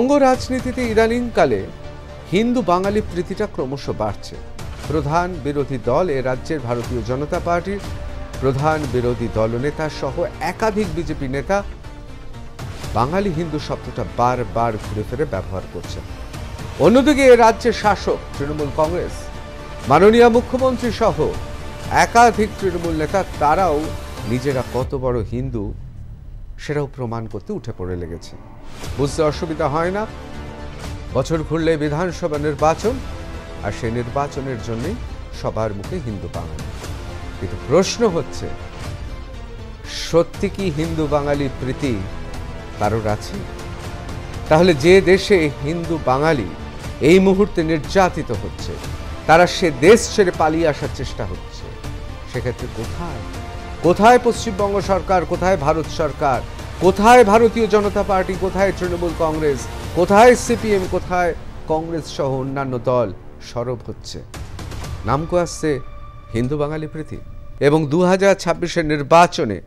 বঙ্গ রাজনীতিতে ইদানিংকালে হিন্দু বাঙালি প্রীতিটা ক্রমশ বাড়ছে। প্রধান বিরোধী দল এ রাজ্যের ভারতীয় জনতা পার্টির প্রধান বিরোধী দলনেতা সহ একাধিক বিজেপি নেতা বাঙালি হিন্দু শব্দটা বারবার ঘুরে ফিরে ব্যবহার করছেন। অন্যদিকে এ রাজ্যের শাসক তৃণমূল কংগ্রেস, মাননীয় মুখ্যমন্ত্রী সহ একাধিক তৃণমূল নেতা তারাও নিজেরা কত বড় হিন্দু সেটাও প্রমাণ করতে উঠে পড়ে লেগেছে। বুঝতে অসুবিধা হয় না, বছর ঘুরলে বিধানসভা নির্বাচন, আর সেই নির্বাচনের জন্যই সবার মুখে হিন্দু বাঙালি। কিন্তু প্রশ্ন হচ্ছে, সত্যি কি হিন্দু বাঙালি প্রীতি কারোর আছে? তাহলে যে দেশে হিন্দু বাঙালি এই মুহূর্তে নির্যাতিত হচ্ছে, তারা সে দেশ ছেড়ে পালিয়ে আসার চেষ্টা হচ্ছে, সেক্ষেত্রে কোথায় কোথায় পশ্চিমবঙ্গ সরকার, কোথায় ভারত সরকার, কোথায় ভারতীয় জনতা পার্টি, কোথায় তৃণমূল কংগ্রেস, কোথায় সিপিএম, কোথায় কংগ্রেস সহ অন্যান্য দল সরব হচ্ছে? নামকো আসছে হিন্দু বাঙালি প্রীতি। এবং 2026-এর নির্বাচনে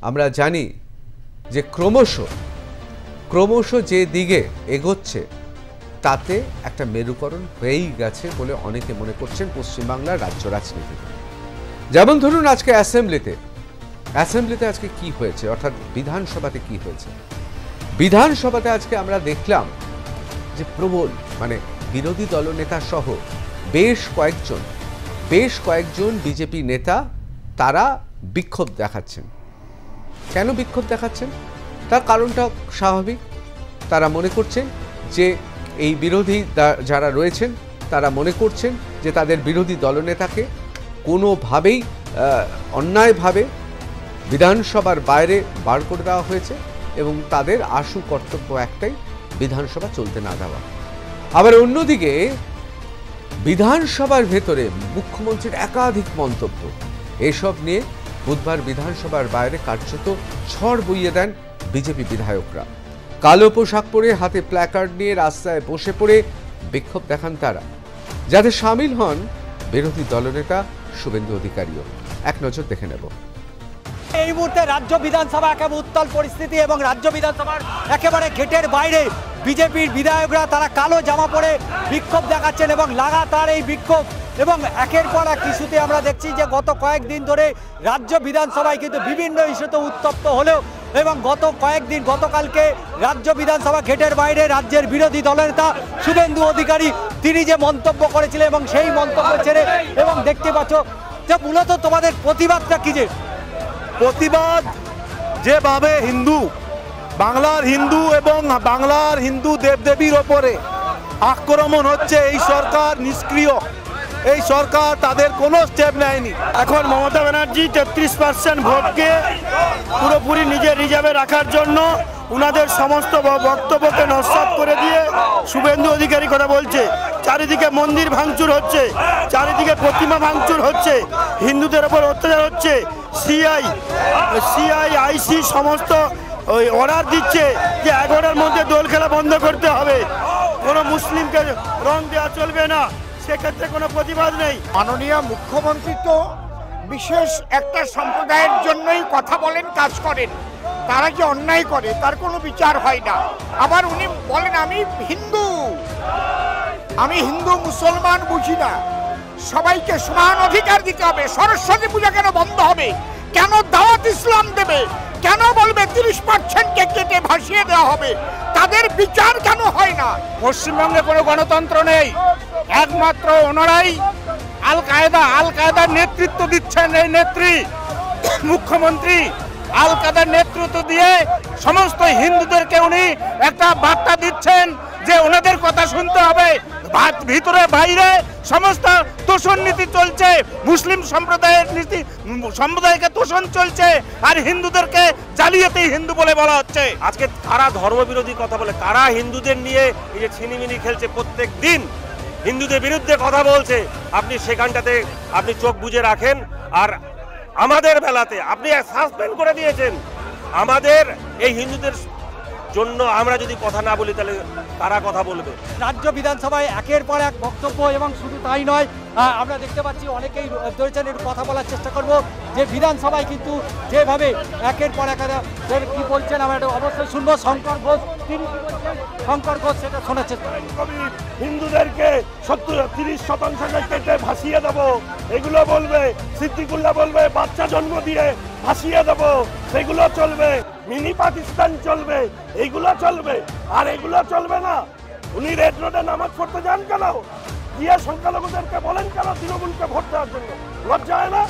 আমরা জানি যে ক্রমশ যে দিকে এগোচ্ছে তাতে একটা মেরুকরণ হয়েই গেছে বলে অনেকে মনে করছেন পশ্চিমবাংলার রাজ্য রাজনীতিতে। যেমন ধরুন আজকে অ্যাসেম্বলিতে আজকে কি হয়েছে, অর্থাৎ বিধানসভাতে কি হয়েছে। বিধানসভাতে আজকে আমরা দেখলাম যে প্রবল বিরোধী দলনেতা সহ বেশ কয়েকজন বিজেপি নেতা তারা বিক্ষোভ দেখাচ্ছেন। কেন বিক্ষোভ দেখাচ্ছেন? তার কারণটা স্বাভাবিক। তারা মনে করছেন যে এই বিরোধী যারা রয়েছেন তারা মনে করছেন যে তাদের বিরোধী দলনেতাকে কোনোভাবেই অন্যায়ভাবে বিধানসভার বাইরে বার করে দেওয়া হয়েছে এবং তাদের আশু কর্তব্য একটাই, বিধানসভা চলতে না দেওয়া। আবার অন্যদিকে বিধানসভার ভেতরে মুখ্যমন্ত্রীর একাধিক মন্তব্য, এসব নিয়ে বুধবার বিধানসভার বাইরে কার্যত ঝড় বইয়ে দেন বিজেপি বিধায়করা। কালো পোশাক পরে হাতে প্ল্যাকার্ড নিয়ে রাস্তায় বসে পড়ে বিক্ষোভ দেখান তারা, যাতে সামিল হন বিরোধী দলনেতা শুভেন্দু অধিকারীও। এক নজর দেখে নেব। এই মুহূর্তে রাজ্য বিধানসভা একেবারে উত্তাল পরিস্থিতি এবং রাজ্য বিধানসভার একেবারে গেটের বাইরে বিজেপির বিধায়করা তারা কালো জামা পরে বিক্ষোভ দেখাচ্ছেন এবং লাগাতার এই বিক্ষোভ এবং একের পর এক ইস্যুতে আমরা দেখছি যে গত কয়েকদিন ধরে রাজ্য বিধানসভায় কিন্তু বিভিন্ন ইস্যুতে উত্তপ্ত হলেও এবং গতকালকে রাজ্য বিধানসভা গেটের বাইরে রাজ্যের বিরোধী দলনেতা শুভেন্দু অধিকারী তিনি যে মন্তব্য করেছিলেন এবং সেই মন্তব্য ছেড়ে এবং দেখতে পাচ্ছ যে মূলত তোমাদের প্রতিবাদটা কি? যে প্রতিবাদ যেভাবে বাংলার হিন্দু এবং বাংলার হিন্দু দেবদেবীর ওপরে আক্রমণ হচ্ছে, এই সরকার নিষ্ক্রিয়, এই সরকার তাদের কোনো স্টেপ নেয়নি। এখন মমতা ব্যানার্জি 33% ভোটকে পুরোপুরি নিজের রিজার্ভে রাখার জন্য উনাদের সমস্ত বক্তব্যকে নস্যাৎ করে দিয়ে শুভেন্দু অধিকারী কথা বলছে। চারিদিকে মন্দির ভাঙচুর হচ্ছে, চারিদিকে প্রতিমা ভাঙচুর হচ্ছে, হিন্দুদের ওপর অত্যাচার হচ্ছে। সিআইআইসি সমস্ত ওই অর্ডার দিচ্ছে যে 11টার মধ্যে দোল খেলা বন্ধ করতে হবে, কোনো মুসলিমকে রং দেওয়া চলবে না, সেক্ষেত্রে কোনো প্রতিবাদ নেই। মাননীয় মুখ্যমন্ত্রী তো বিশেষ একটা সম্প্রদায়ের জন্যই কথা বলেন, কাজ করেন। তারা যে অন্যায় করে তার কোনো বিচার হয় না। আবার উনি বলেন আমি হিন্দু মুসলমান বুঝি না, সবাইকে সমান অধিকার দিতে হবে। সরস্বতী পূজা কেন বন্ধ হবে? কেন দাওয়াত ইসলাম দেবে? কেন বলবে 30%কে কেটে ভাসিয়ে দেওয়া হবে? তাদের বিচার কেন হয় না? পশ্চিমবঙ্গে কোনো গণতন্ত্র নেই, একমাত্র ওনারাই আল কায়দার নেতৃত্ব দিচ্ছেন। এই নেত্রী মুখ্যমন্ত্রী আল কায়দার নেতৃত্ব দিয়ে সমস্ত হিন্দুদেরকে উনি একটা বার্তা দিচ্ছেন যে ওনাদের কথা শুনতে হবে। ভিতরে বাইরে সমস্ত তোষণ নীতি চলছে, মুসলিম সম্প্রদায়কে তোষণ চলছে, আর হিন্দুদেরকে জালিয়াতি হিন্দু বলে বলা হচ্ছে। আজকে কারা ধর্মবিরোধী কথা বলে, কারা হিন্দুদের নিয়ে এই যে ছিনিমিনি খেলছে, প্রত্যেক দিন হিন্দুদের বিরুদ্ধে কথা বলছে, আপনি সেখানটাতে আপনি চোখ বুজে রাখেন। আর আমাদের বেলাতে আপনি সাসপেন্ড করে দিয়েছেন। আমাদের এই হিন্দুদের জন্য আমরা যদি কথা না বলি তাহলে তারা কথা বলবে। রাজ্য বিধানসভায় একের পর এক বক্তব্য এবং শুধু তাই নয়, আমরা দেখতে পাচ্ছি অনেকেই ধরেছেন, একটু কথা বলার চেষ্টা করব যে বিধানসভায় কিন্তু যেভাবে একের পর এক কি বলছেন আমরা অবশ্যই শুনবো। শঙ্কর ঘোষ তিনি কি বলছেন, শঙ্কর ঘোষ সেটা শোনার চেষ্টা করব। হিন্দুদেরকে 30% কেটে ভাসিয়ে দেবো এগুলো বলবে, সিদ্দিকুল্লাহ বলবে বাচ্চা জন্ম দিয়ে ভাসিয়ে দেবো, সেগুলো চলবে। মিনি পাকিস্তান চলবে, এইগুলো চলবে। আর এগুলো চলবে না। উনি রেড রোডে নামাজ পড়তে যান কেন? গিয়ে সংখ্যালঘুদেরকে বলেন কেন তৃণমূলকে ভোট দেওয়ার জন্য? লজ্জা হয় না?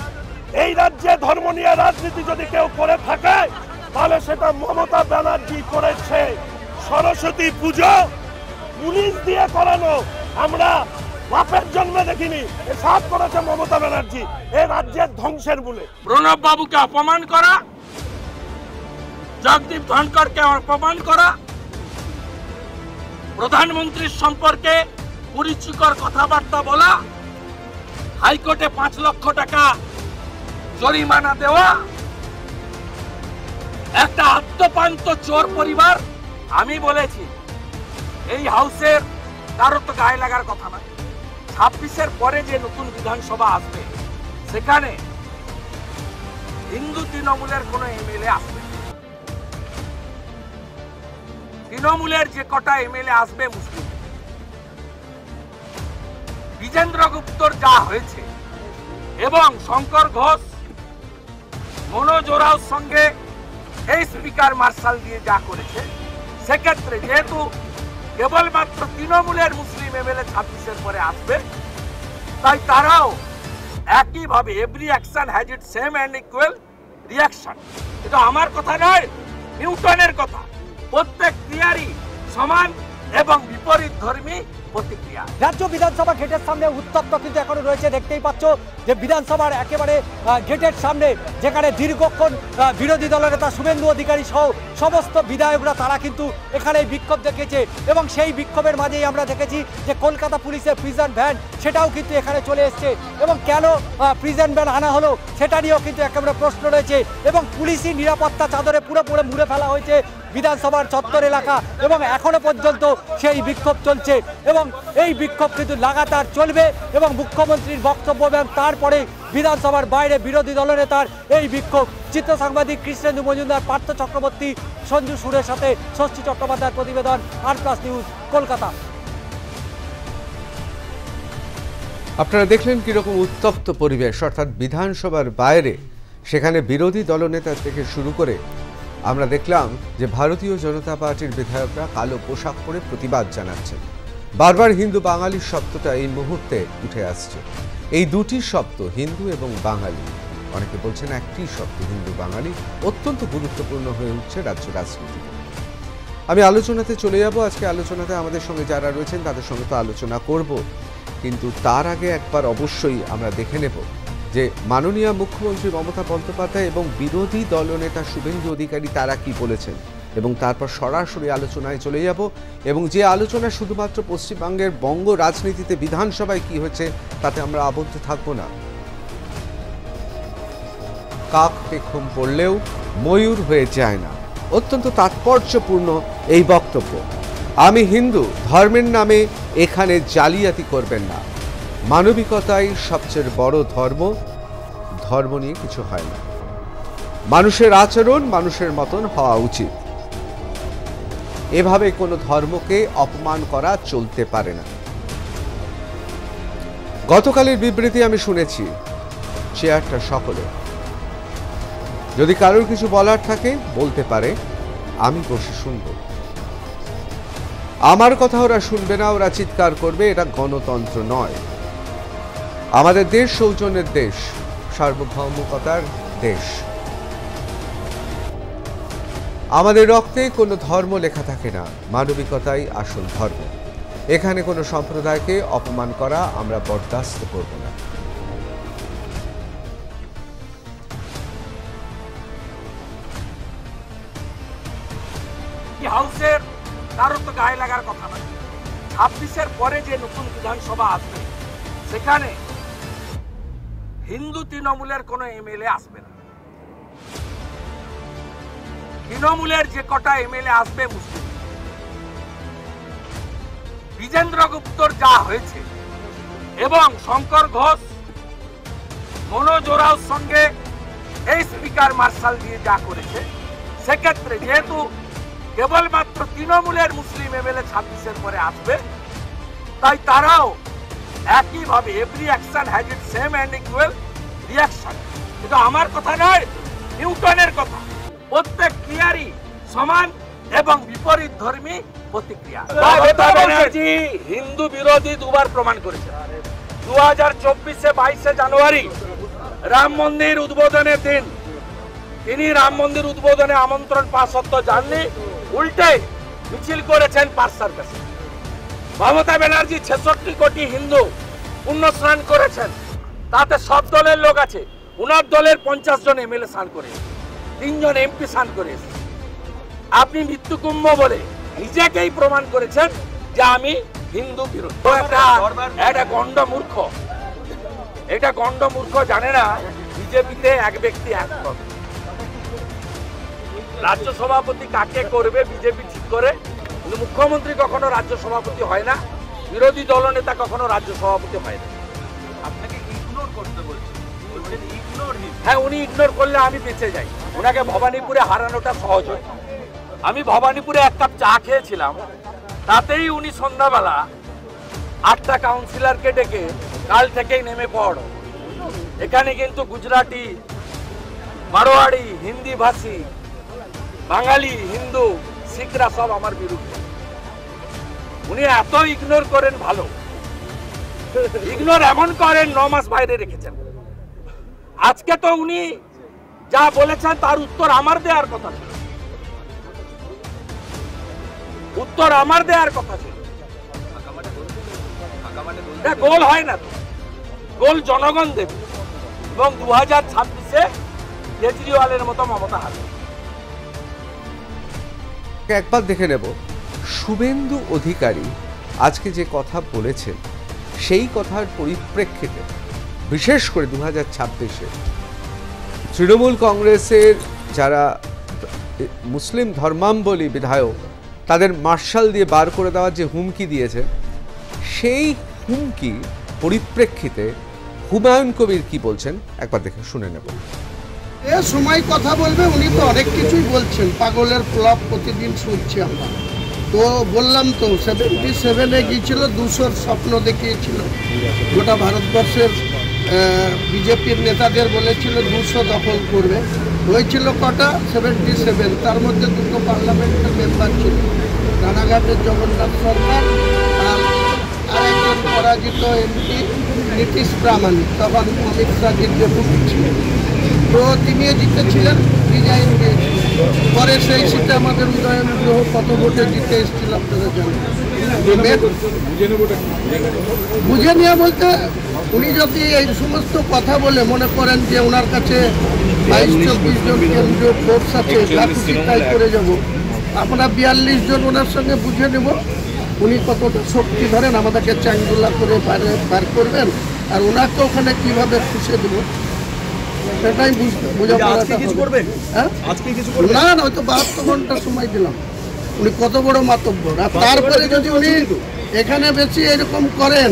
এই রাজ্যে ধর্ম নিয়ে রাজনীতি যদি কেউ করে থাকে তাহলে সেটা মমতা ব্যানার্জি করেছে। সরস্বতী পুজো পুলিশ দিয়ে করানো আমরা বাপের জন্মে দেখিনি, সব করেছে মমতা ব্যানার্জি এই রাজ্যের ধ্বংসের মূলে। প্রণব বাবুকে অপমান করা, জগদীপ ধনকরকে অপমান করা, প্রধানমন্ত্রীর সম্পর্কে কুরুচিকর কথাবার্তা বলা, হাইকোর্টে 5 লক্ষ টাকা জরিমানা দেওয়া, একটা আত্মপান্ত চোর পরিবার। আমি বলেছি এই হাউসের কারো তো গায়ে লাগার কথা না। 26-এর পরে যে নতুন বিধানসভা আসবে সেখানে হিন্দু তৃণমূলের কোনো এমএলএ আসবে। তৃণমূলের যে কটা এমএলএ আসবে মুসলিম। বিজেন্দ্র গুপ্তর যা হয়েছে এবং শঙ্কর ঘোষ মনোজ ওরাওর সঙ্গে এই স্পিকার মার্শাল দিয়ে যা করেছে, সেক্ষেত্রে যেহেতু কেবলমাত্র তৃণমূলের মুসলিম এমএলএ 26-এর পরে আসবে, তাই তারাও একইভাবে every action has it same and equal reaction. এটা আমার কথা নয়, নিউটনের কথা। প্রত্যেক ক্রিয়ারই সমান এবং বিপরীত ধর্মী প্রতিক্রিয়া। রাজ্য বিধানসভা গেটের সামনে উত্তপ্ত কিন্তু এখনো রয়েছে। দেখতেই পাচ্ছ যে বিধানসভার একেবারে গেটের সামনে যেখানে দীর্ঘক্ষণ বিরোধী দলের নেতা শুভেন্দু অধিকারী সহ সমস্ত বিধায়করা তারা কিন্তু এখানে বিক্ষোভ দেখেছে এবং সেই বিক্ষোভের মাঝেই আমরা দেখেছি যে কলকাতা পুলিশের প্রিজন ভ্যান সেটাও কিন্তু এখানে চলে এসছে এবং কেন প্রিজন ভ্যান আনা হলো সেটা নিয়েও কিন্তু একেবারে প্রশ্ন রয়েছে এবং পুলিশি নিরাপত্তা চাদরে পুরোপুরি মুড়ে ফেলা হয়েছে বিধানসভার চত্বর এলাকা এবং এখনো পর্যন্ত সেই বিক্ষোভ চলছে এবং এই বিক্ষোভ কিন্তু লাগাতার চলবে এবং মুখ্যমন্ত্রীর বক্তব্য এবং তারপরে বিধানসভার বাইরে বিরোধী দলনেতার এই বিক্ষোভ। চিত্র সাংবাদিক কৃষ্ণেন্দু মজুমদার, পার্থ চক্রবর্তী, সঞ্জু সুরের সাথে ষষ্ঠী চট্টোপাধ্যায়ের প্রতিবেদন, আর+ নিউজ, কলকাতা। আপনারা দেখলেন কিরকম উত্তপ্ত পরিবেশ, অর্থাৎ বিধানসভার বাইরে সেখানে বিরোধী দলনেতা থেকে শুরু করে আমরা দেখলাম যে ভারতীয় জনতা পার্টির বিধায়করা কালো পোশাক পরে প্রতিবাদ জানাচ্ছেন। বারবার হিন্দু বাঙালির শব্দটা এই মুহূর্তে উঠে আসছে। এই দুটি শব্দ হিন্দু এবং বাঙালি, অনেকে বলছেন একটি শব্দ হিন্দু বাঙালি, অত্যন্ত গুরুত্বপূর্ণ হয়ে উঠছে রাজ্য রাজনীতিতে। আমি আলোচনাতে চলে যাব। আজকে আলোচনাতে আমাদের সঙ্গে যারা রয়েছেন তাদের সঙ্গে তো আলোচনা করব, কিন্তু তার আগে একবার অবশ্যই আমরা দেখে নেব যে মাননীয় মুখ্যমন্ত্রী মমতা বন্দ্যোপাধ্যায় এবং বিরোধী দলনেতা শুভেন্দু অধিকারী তারা কি বলেছেন এবং তারপর সরাসরি আলোচনায় চলে যাব এবং যে আলোচনা শুধুমাত্র পশ্চিমবঙ্গের বঙ্গ রাজনীতিতে বিধানসভায় কি হচ্ছে তাতে আমরা আবদ্ধ থাকবো না। কাককে ঘুম পড়লেও ময়ূর হয়ে যায় না, অত্যন্ত তাৎপর্যপূর্ণ এই বক্তব্য। আমি হিন্দু, ধর্মের নামে এখানে জালিয়াতি করবেন না। মানবিকতাই সবচেয়ে বড় ধর্ম, ধর্ম নিয়ে কিছু হয় না। মানুষের আচরণ মানুষের মতন হওয়া উচিত। এভাবে কোনো ধর্মকে অপমান করা চলতে পারে না। গতকালের বিবৃতি আমি শুনেছি, চেয়ারটা সকলে, যদি কারোর কিছু বলার থাকে বলতে পারে, আমি বসে শুনব। আমার কথা ওরা শুনবে না, ওরা চিৎকার করবে, এটা গণতন্ত্র নয়। আমাদের দেশ সৌজন্যের দেশ, সার্বভৌমতার দেশ। আমাদের রক্তে কোনো ধর্ম লেখা থাকে না, মানবিকতাই আসল ধর্ম। এখানে কোনো সম্প্রদায়কে অপমান করা আমরা বরদাস্ত করব না। হাউসের কারো তো গায়ে লাগার কথা না। 26-এর পরে যে নতুন বিধানসভা আসবে সেখানে হিন্দু তৃণমূলের কোনো এমএলএ আসবে না। তৃণমূলের যে কটা এমএলএ আসবে মুসলিম। বিজেন্দ্র গুপ্তর যা হয়েছে এবং শঙ্কর ঘোষ মনোজ ওরাওর সঙ্গে এই স্পিকার মার্শাল দিয়ে যা করেছে, সেক্ষেত্রে যেহেতু কেবলমাত্র তৃণমূলের মুসলিম এমএলএ 26-এর পরে আসবে, তাই তারাও একইভাবে every action has it same and equal reaction. কিন্তু আমার কথা নয়, নিউটনের কথা। প্রত্যেক ক্রিয়ারই সমান এবং বিপরীত ধর্মী প্রতিক্রিয়া। মমতা ব্যানার্জি হিন্দু বিরোধী দুবার প্রমাণ করেছে। 2024-এ 22শে জানুয়ারি রাম মন্দির উদ্বোধনের দিন তিনি রাম মন্দির উদ্বোধনে আমন্ত্রণ পাওয়া সত্ত্বেও যাননি, উল্টে মিছিল করেছেন পার্ক সার্কাসে। মমতা ব্যানার্জি 66 কোটি হিন্দু পুণ্যস্নান করেছেন, তাতে সব দলের লোক আছে। উনার দলের 50 জন এমএলএ স্নান করে, 3 জন এমপি স্নান করে। আপনি মৃত্যুকুম্ভ বলে নিজেকেই প্রমাণ করেছেন যে আমি হিন্দু বিরোধী। এটা গণ্ড মূর্খ, এটা গণ্ড মূর্খ জানে না বিজেপিতে এক ব্যক্তি এক পদ। রাজ্য সভাপতি কাকে করবে বিজেপি ঠিক করে, কিন্তু মুখ্যমন্ত্রী কখনো রাজ্য সভাপতি হয় না, বিরোধী দলনেতা কখনো রাজ্য সভাপতি হয় না। আপনাকে ইগনোর করতে বলছেন, হ্যাঁ উনি ইগনোর করলে আমি বেঁচে যাই। ওনাকে ভবানীপুরে হারানোটা সহজ হয়। আমি ভবানীপুরে এক কাপ চা খেয়েছিলাম, তাতেই উনি সন্ধ্যাবেলা 8টা কাউন্সিলরকে ডেকে কাল থেকেই নেমে পড়, এখানে কিন্তু গুজরাটি, মারোয়াড়ি, হিন্দি ভাষী, বাঙালি, হিন্দু, শিখরা সব আমার বিরুদ্ধে। উনি এত ইগনোর করেন, ভালো ইগনোর এমন করেন 9 মাস বাইরে রেখেছেন। আজকে তো উনি যা বলেছেন তার উত্তর আমার দেওয়ার কথা ছিল, উত্তর আমার দেওয়ার কথা ছিল। গোল হয় না তো, গোল জনগণ দেবে এবং 2026-এ কেজরিওয়ালের মতো মমতা হারবে। একবার দেখে নেব শুভেন্দু অধিকারী আজকে যে কথা বলেছেন, সেই কথার পরিপ্রেক্ষিতে বিশেষ করে 2026-এ তৃণমূল কংগ্রেসের যারা মুসলিম ধর্মাবলম্বী বিধায়ক তাদের মার্শাল দিয়ে বার করে দেওয়ার যে হুমকি দিয়েছে, সেই হুমকি পরিপ্রেক্ষিতে হুমায়ুন কবির কি বলছেন একবার দেখে শুনে নেব। এ সময় কথা বলবে, উনি তো অনেক কিছুই বলছেন, পাগলের প্লব প্রতিদিন শুনছি আমরা। তো বললাম তো 77-এ গিয়েছিল, 200-র স্বপ্ন দেখিয়েছিল গোটা ভারতবর্ষের বিজেপির নেতাদের, বলেছিল 200 দখল করবে। হয়েছিল কটা? 77। তার মধ্যে 2টো পার্লামেন্টের মেম্বার ছিল, রানাঘাটের জগন্নাথ সরকার আর আরেকজন পরাজিত এমপি নীতিশ প্রামাণিক, তখন অমিত শাহের ডেপুটি ছিলেন। তো তিনিও জিতেছিলেন, রিজাইন দিয়েছিলেন। পরে সেই সিটে আমাদের উদয়ন গ্রহ কত ভোটে জিতে এসেছিল আপনারা জানেন। বুঝে নেওয়া বলতে উনি যদি এই সমস্ত কথা বলে মনে করেন যে ওনার কাছে 22-24 জন কেন্দ্রীয় ফোর্স আছে, যা খুশি তাই করে যাব, আমরা 42 জন ওনার সঙ্গে বুঝে নেব উনি কতটা শক্তি ধরেন, আমাদেরকে চ্যাংদোলা করে বার করবেন, আর ওনাকে ওখানে কীভাবে খুশে দেবো সেটাই বোঝাপড়াটা হবে। হ্যাঁ, না না, হয়তো 72 ঘন্টা সময় দিলাম, উনি কত বড় মাতব্বর। আর তারপরে যদি উনি এখানে বেশি এরকম করেন,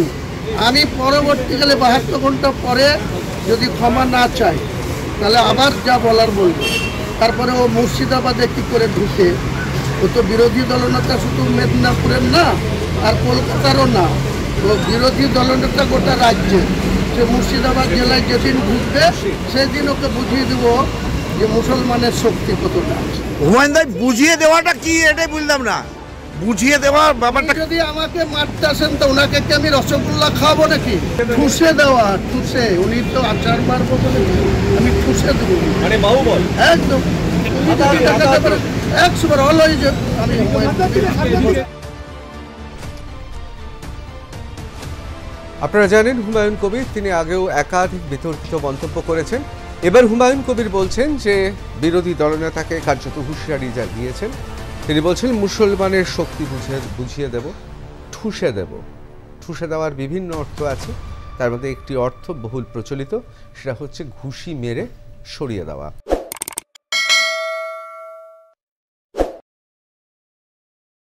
আমি পরবর্তীকালে 72 ঘন্টা পরে যদি ক্ষমা না চাই, তাহলে আবার যা বলার বলবো। তারপরে ও মুর্শিদাবাদে কী করে ঢুকে, ও তো বিরোধী দলনেতা শুধু মেদিনীপুরের না আর কলকাতারও না, ও বিরোধী দলনেতা গোটা রাজ্যে। সে মুর্শিদাবাদ জেলায় যেদিন ঢুকবে সেদিন ওকে বুঝিয়ে দেবো যে মুসলমানের শক্তি কতটা আছে। হুমায়ুন ভাই, বুঝিয়ে দেওয়াটা কি এটাই বুঝলাম না, বুঝিয়ে দেওয়ার ব্যাপারটা। যদি আমাকে মারতে আসেন তো ওনাকে কি আমি রসগোল্লা খাওয়াবো নাকি? ঠুসে দেওয়া, ঠুসে। উনি তো আচার মারবো বলে আমি ঠুসে দেবো, মানে মাও বল একদম 100 অলওয়েজ আমি। আপনারা জানেন হুমায়ুন কবির, তিনি আগেও একাধিক বিতর্কিত মন্তব্য করেছেন। এবার হুমায়ুন কবির বলছেন যে বিরোধী দলনেতাকে কার্যত হুঁশিয়ারি দিয়েছেন। তিনি বলছেন মুসলমানের শক্তি বুঝিয়ে দেব, ঠুসে দেব। ঠুসে দেওয়ার বিভিন্ন অর্থ আছে, তার মধ্যে একটি অর্থ বহুল প্রচলিত, সেটা হচ্ছে ঘুষি মেরে সরিয়ে দেওয়া।